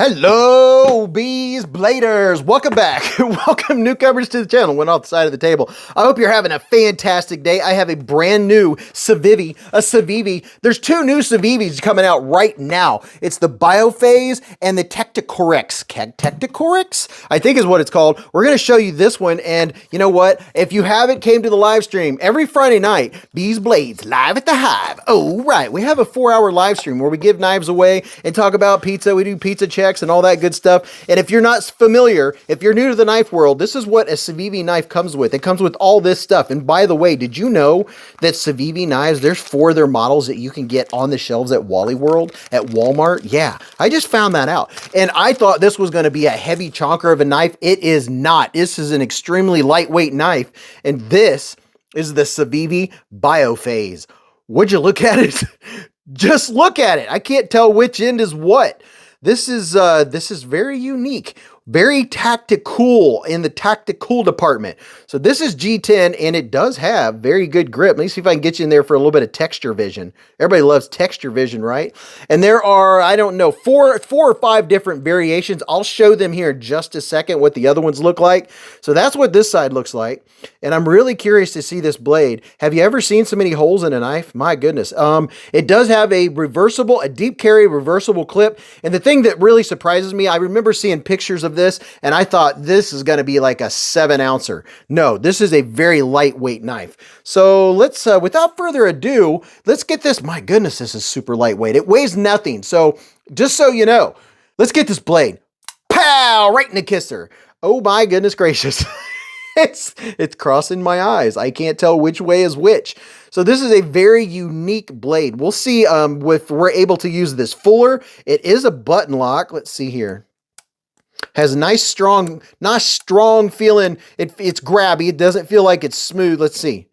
Hello, Beez Bladers. Welcome back. Welcome newcomers to the channel. Went off the side of the table. I hope you're having a fantastic day. I have a brand new CIVIVI. There's two new CIVIVIs coming out right now. It's the Biophase and the Tectorix, I think is what it's called. We're going to show you this one. And you know what? If you haven't came to the live stream, every Friday night, Beez Blades live at the Hive. Oh, right. We have a 4-hour live stream where we give knives away and talk about pizza. We do pizza checks and all that good stuff. And if you're not familiar, if you're new to the knife world, this is what a CIVIVI knife comes with. It comes with all this stuff. And by the way, did you know that CIVIVI knives, there's 4 of their models that you can get on the shelves at Wally World, at Walmart? Yeah, I just found that out. And I thought this was going to be a heavy chonker of a knife. It is not. This is an extremely lightweight knife. And this is the CIVIVI Biophase. Would you look at it? Just look at it. I can't tell which end is what. This is very unique, very tactical in the tactical department. So this is G10 and it does have very good grip. Let me see if I can get you in there for a little bit of texture vision. Everybody loves texture vision, right? And there are, I don't know, four or five different variations. I'll show them here in just a second what the other ones look like. So that's what this side looks like. And I'm really curious to see this blade. Have you ever seen so many holes in a knife? My goodness. It does have a deep carry reversible clip. And the thing that really surprises me, I remember seeing pictures of this and I thought this is going to be like a 7-ouncer. No, this is a very lightweight knife. So let's, without further ado, let's get this. My goodness, this is super lightweight. It weighs nothing. So just so you know, let's get this blade. Pow! Right in the kisser. Oh my goodness gracious. It's crossing my eyes. I can't tell which way is which. So this is a very unique blade. We'll see if we're able to use this fuller. It is a button lock. Let's see here. Has a nice strong feeling. It's grabby. It doesn't feel like it's smooth. Let's see.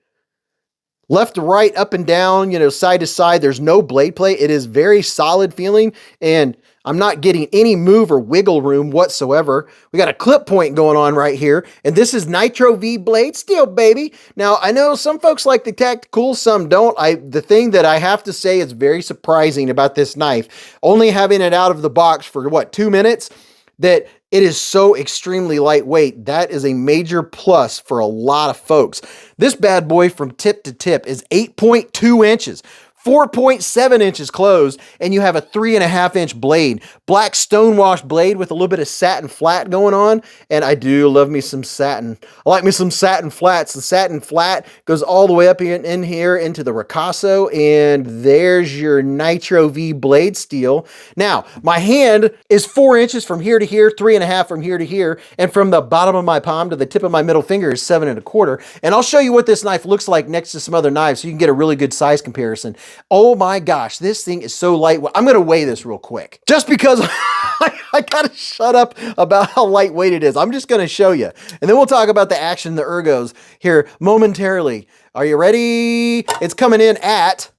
Left to right, up and down, you know, side to side. There's no blade play. It is very solid feeling, and I'm not getting any move or wiggle room whatsoever. We got a clip point going on right here, and this is Nitro V blade steel, baby. Now, I know some folks like the tactical, some don't. The thing that I have to say is very surprising about this knife, only having it out of the box for, what, 2 minutes, that it is so extremely lightweight. That is a major plus for a lot of folks. This bad boy from tip to tip is 8.2 inches. 4.7 inches closed, and you have a 3.5-inch blade. Black stonewash blade with a little bit of satin flat going on, and I do love me some satin. I like me some satin flats. The satin flat goes all the way up in here into the ricasso, and there's your Nitro V blade steel. Now, my hand is 4 inches from here to here, 3.5 from here to here, and from the bottom of my palm to the tip of my middle finger is 7.25. And I'll show you what this knife looks like next to some other knives so you can get a really good size comparison. Oh my gosh, this thing is so lightweight. I'm going to weigh this real quick just because I got to shut up about how lightweight it is. I'm just going to show you. And then we'll talk about the action, the ergos here momentarily. Are you ready? It's coming in at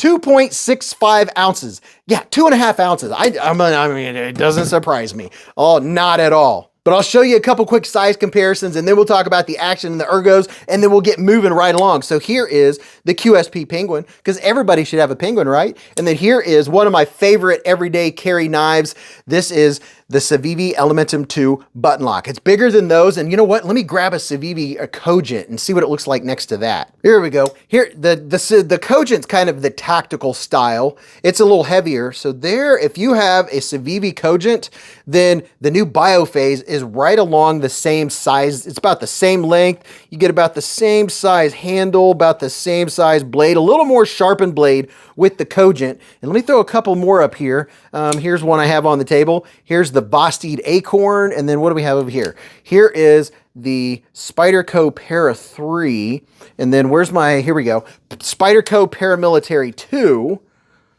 2.65 ounces. Yeah, 2.5 ounces. I mean, it doesn't surprise me. Oh, not at all. But I'll show you a couple quick size comparisons, and then we'll talk about the action and the ergos, and then we'll get moving right along. So here is the QSP Penguin, because everybody should have a Penguin, right? And then here is one of my favorite everyday carry knives. This is the CIVIVI Elementum 2 button lock. It's bigger than those, and you know what? Let me grab a CIVIVI Cogent and see what it looks like next to that. Here we go. Here, the Cogent's kind of the tactical style. It's a little heavier. So there, if you have a CIVIVI Cogent, then the new Biophase is right along the same size. It's about the same length. You get about the same size handle, about the same size blade, a little more sharpened blade with the Cogent. And let me throw a couple more up here. Here's one I have on the table. Here's the Bostede Acorn. And then what do we have over here? Here is the Spyderco Para 3. And then where's my, here we go, Spyderco Paramilitary 2.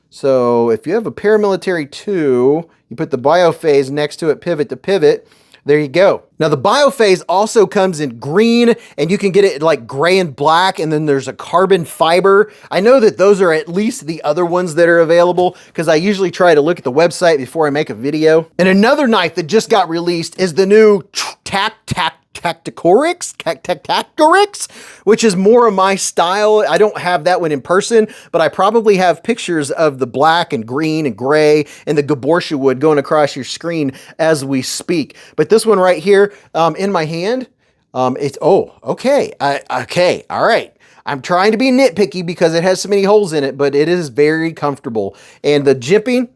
So if you have a Paramilitary 2, you put the Biophase next to it, pivot to pivot. There you go. Now the Biophase also comes in green, and you can get it like gray and black, and then there's a carbon fiber. I know that those are at least the other ones that are available because I usually try to look at the website before I make a video. And another knife that just got released is the new Tacticorix, which is more of my style. I don't have that one in person, but I probably have pictures of the black and green and gray and the Gaborsha wood going across your screen as we speak. But this one right here in my hand, it's, oh, okay. Okay. All right. I'm trying to be nitpicky because it has so many holes in it, but it is very comfortable. And the jimping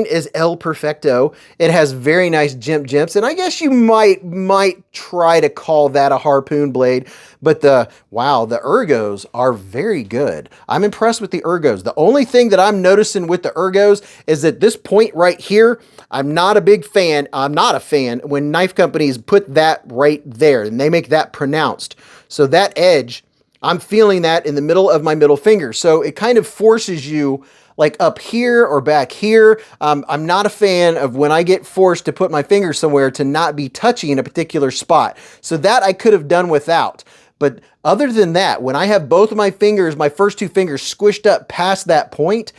is El Perfecto. It has very nice jimps, and I guess you might try to call that a harpoon blade, but the ergos are very good. I'm impressed with the ergos. The only thing that I'm noticing with the ergos is that this point right here, I'm not a fan when knife companies put that right there and they make that pronounced. So that edge, I'm feeling that in the middle of my middle finger. So it kind of forces you like up here or back here. I'm not a fan of when I get forced to put my finger somewhere to not be touching a particular spot. So that I could have done without. But other than that, when I have both of my fingers, my first two fingers squished up past that point,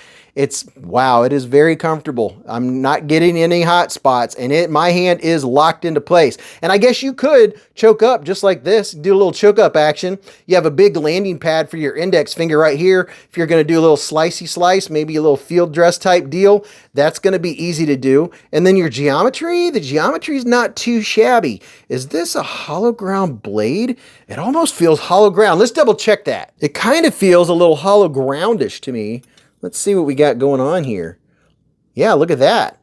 wow, it is very comfortable. I'm not getting any hot spots, and my hand is locked into place. And I guess you could choke up just like this, do a little choke up action. You have a big landing pad for your index finger right here. If you're going to do a little slicey slice, maybe a little field dress type deal, that's going to be easy to do. And then your geometry, the geometry is not too shabby. Is this a hollow ground blade? It almost feels hollow ground. Let's double check that. It kind of feels a little hollow groundish to me. Let's see what we got going on here. Yeah, look at that.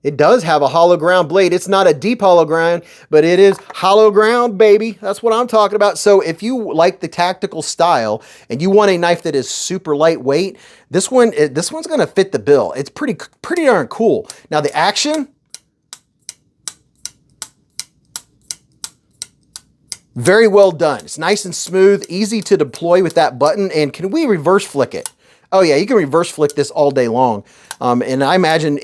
It does have a hollow ground blade. It's not a deep hollow ground, but it is hollow ground, baby. That's what I'm talking about. So if you like the tactical style and you want a knife that is super lightweight, this one's going to fit the bill. It's pretty darn cool. Now the action, very well done. It's nice and smooth, easy to deploy with that button. And can we reverse flick it? Oh yeah, you can reverse flick this all day long. And I imagine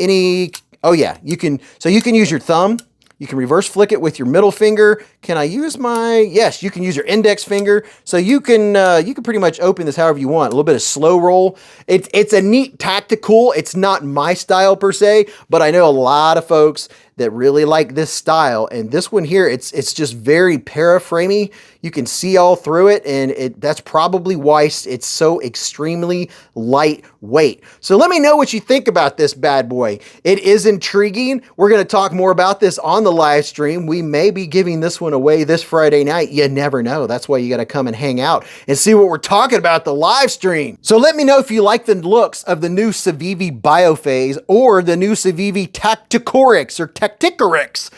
oh yeah, you can use your thumb. You can reverse flick it with your middle finger. Can I use yes, you can use your index finger. So you can pretty much open this however you want. A little bit of slow roll. It's a neat tactical. It's not my style per se, but I know a lot of folks that really like this style. And this one here, it's just very paraframey. You can see all through it, and that's probably why it's so extremely lightweight. So let me know what you think about this bad boy. It is intriguing. We're going to talk more about this on the live stream. We may be giving this one away this Friday night. You never know. That's why you got to come and hang out and see what we're talking about the live stream. So let me know if you like the looks of the new CIVIVI Biophase or the new CIVIVI Tacticorix or Tacticorix,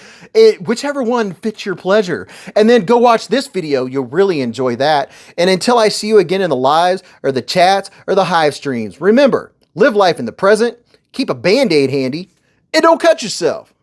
whichever one fits your pleasure. And then go watch this video. You'll really enjoy that. And until I see you again in the lives or the chats or the hive streams, remember, live life in the present, keep a Band-Aid handy, and don't cut yourself.